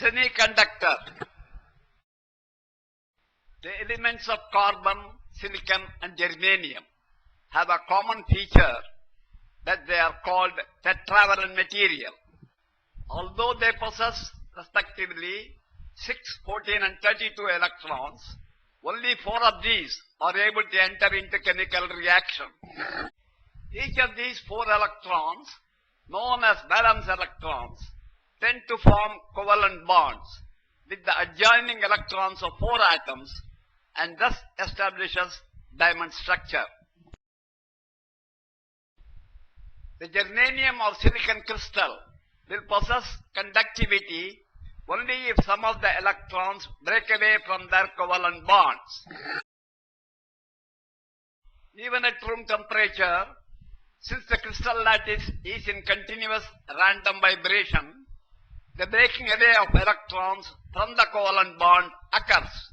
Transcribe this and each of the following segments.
Semiconductor. The elements of carbon, silicon and germanium have a common feature that they are called tetravalent material. Although they possess respectively 6, 14 and 32 electrons, only 4 of these are able to enter into chemical reaction. Each of these 4 electrons, known as valence electrons, tend to form covalent bonds with the adjoining electrons of 4 atoms and thus establishes diamond structure. The germanium or silicon crystal will possess conductivity only if some of the electrons break away from their covalent bonds. Even at room temperature, since the crystal lattice is in continuous random vibration, the breaking away of electrons from the covalent bond occurs.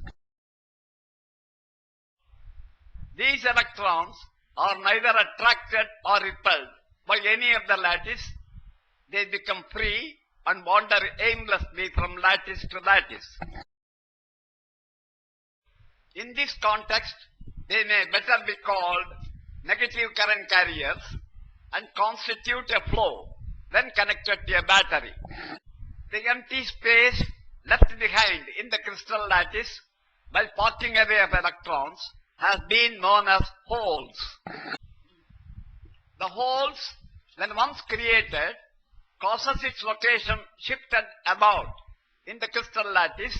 These electrons are neither attracted or repelled by any of the lattice. They become free and wander aimlessly from lattice to lattice. In this context, they may better be called negative current carriers and constitute a flow when connected to a battery. The empty space left behind in the crystal lattice by parting away of electrons has been known as holes. The holes, when once created, causes its location shifted about in the crystal lattice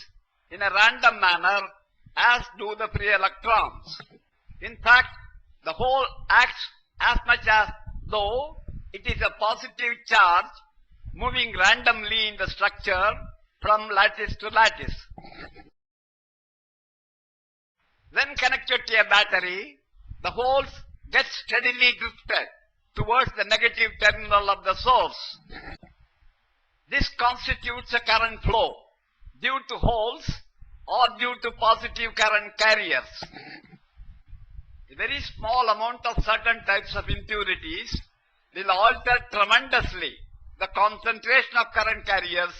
in a random manner, as do the free electrons. In fact, the hole acts as much as though it is a positive charge moving randomly in the structure from lattice to lattice. When connected to a battery, the holes get steadily drifted towards the negative terminal of the source. This constitutes a current flow due to holes or due to positive current carriers. A very small amount of certain types of impurities will alter tremendously the concentration of current carriers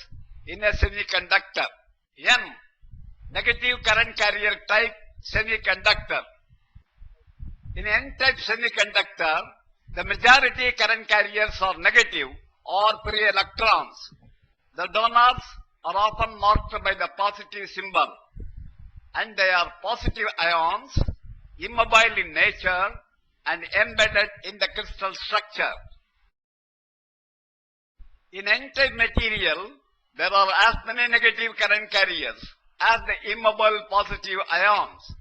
in a semiconductor. N, negative current carrier type semiconductor. In N-type semiconductor, the majority current carriers are negative or free electrons. The donors are often marked by the positive symbol, and they are positive ions, immobile in nature and embedded in the crystal structure. In N-type material, there are as many negative current carriers as the immobile positive ions.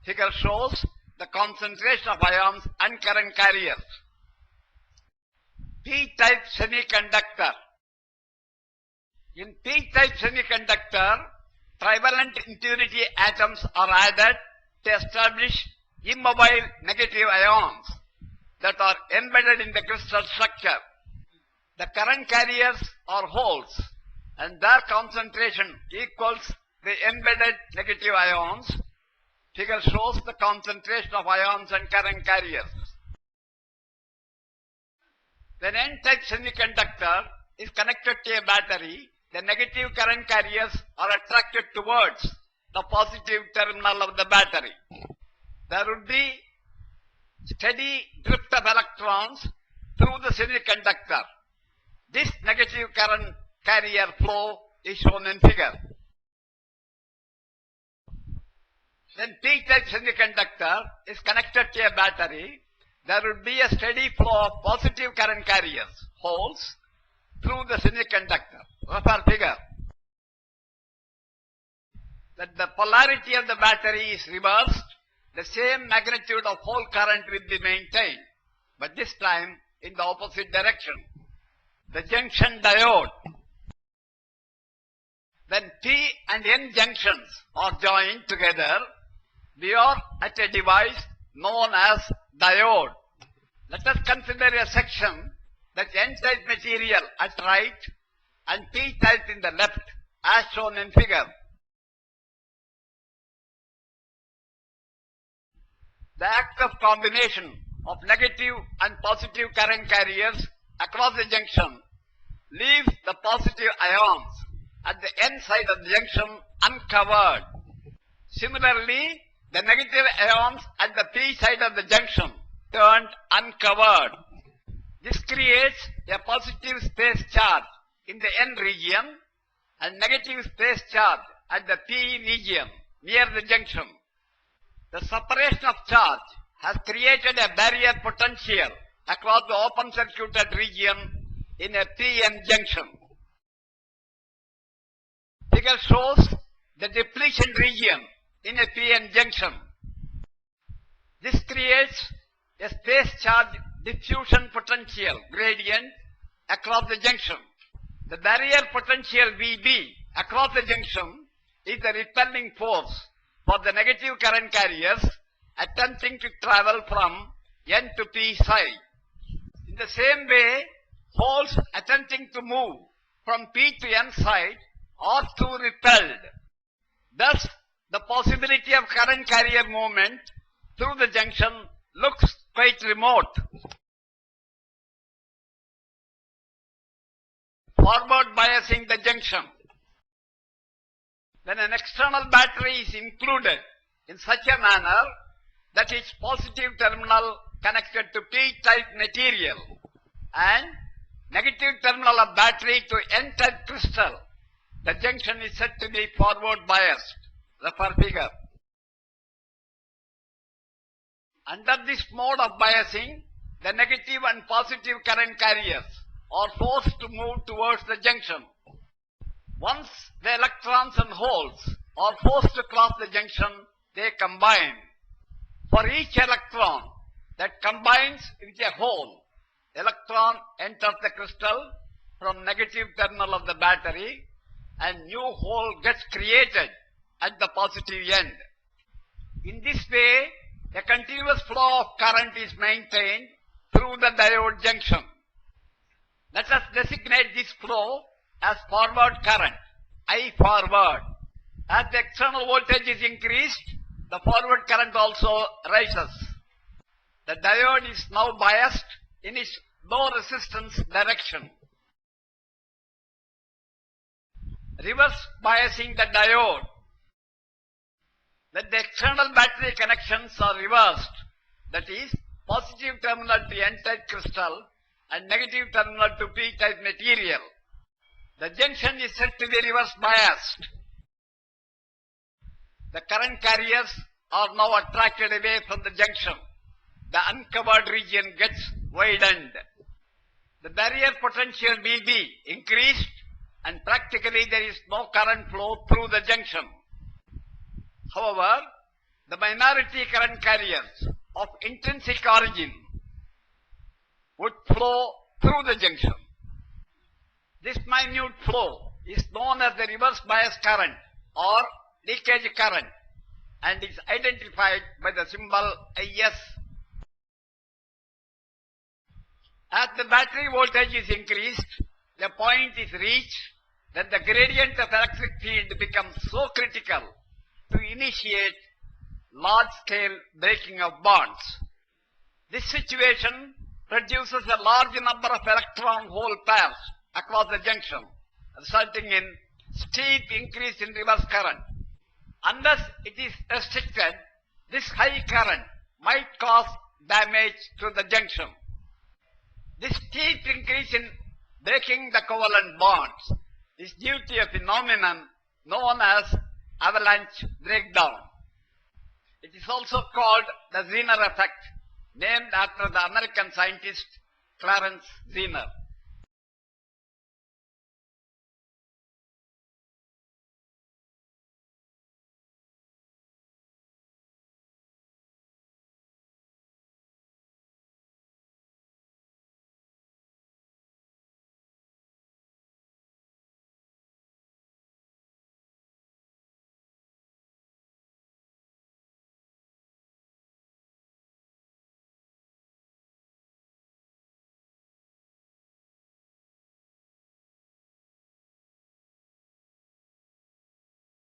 Figure shows the concentration of ions and current carriers. P-type semiconductor. In P-type semiconductor, trivalent impurity atoms are added to establish immobile negative ions that are embedded in the crystal structure. The current carriers are holes, and their concentration equals the embedded negative ions. Figure shows the concentration of ions and current carriers. When N-type semiconductor is connected to a battery, the negative current carriers are attracted towards the positive terminal of the battery. There would be steady drift of electrons through the semiconductor. This negative current carrier flow is shown in figure. When P-type semiconductor is connected to a battery, there would be a steady flow of positive current carriers, holes, through the semiconductor. Refer figure. That the polarity of the battery is reversed, the same magnitude of hole current will be maintained, but this time in the opposite direction. The junction diode. When P and N junctions are joined together, we are at a device known as diode. Let us consider a section that N-type material at right and P-type in the left as shown in figure. The act of combination of negative and positive current carriers across the junction leaves the positive ions at the N side of the junction uncovered. Similarly, the negative ions at the P side of the junction turned uncovered. This creates a positive space charge in the N region and negative space charge at the P region near the junction. The separation of charge has created a barrier potential across the open circuited region in a PN junction. Figure shows the depletion region in a PN junction. This creates a space charge diffusion potential gradient across the junction. The barrier potential VB across the junction is the repelling force for the negative current carriers attempting to travel from N to P side. In the same way, holes attempting to move from P to N side are too repelled. Thus, the possibility of current carrier movement through the junction looks quite remote. Forward biasing the junction. When an external battery is included in such a manner that its positive terminal connected to P-type material and negative terminal of battery to N-type crystal, the junction is said to be forward biased. Refer figure. Under this mode of biasing, the negative and positive current carriers are forced to move towards the junction. Once the electrons and holes are forced to cross the junction, they combine. For each electron that combines with a hole, electron enters the crystal from negative terminal of the battery and new hole gets created at the positive end. In this way, a continuous flow of current is maintained through the diode junction. Let us designate this flow as forward current, I forward. As the external voltage is increased, the forward current also rises. The diode is now biased in its low resistance direction. Reverse biasing the diode. When the external battery connections are reversed, that is, positive terminal to N-type crystal and negative terminal to P-type material, the junction is said to be reverse biased. The current carriers are now attracted away from the junction. The uncovered region gets widened. The barrier potential will be increased and practically there is no current flow through the junction. However, the minority current carriers of intrinsic origin would flow through the junction. This minute flow is known as the reverse bias current or leakage current and is identified by the symbol IS. As the battery voltage is increased, the point is reached that the gradient of electric field becomes so critical to initiate large-scale breaking of bonds. This situation produces a large number of electron-hole pairs across the junction, resulting in steep increase in reverse current. Unless it is restricted, this high current might cause damage to the junction. This steep increase in breaking the covalent bonds is due to a phenomenon known as avalanche breakdown. It is also called the Zener effect, named after the American scientist Clarence Zener.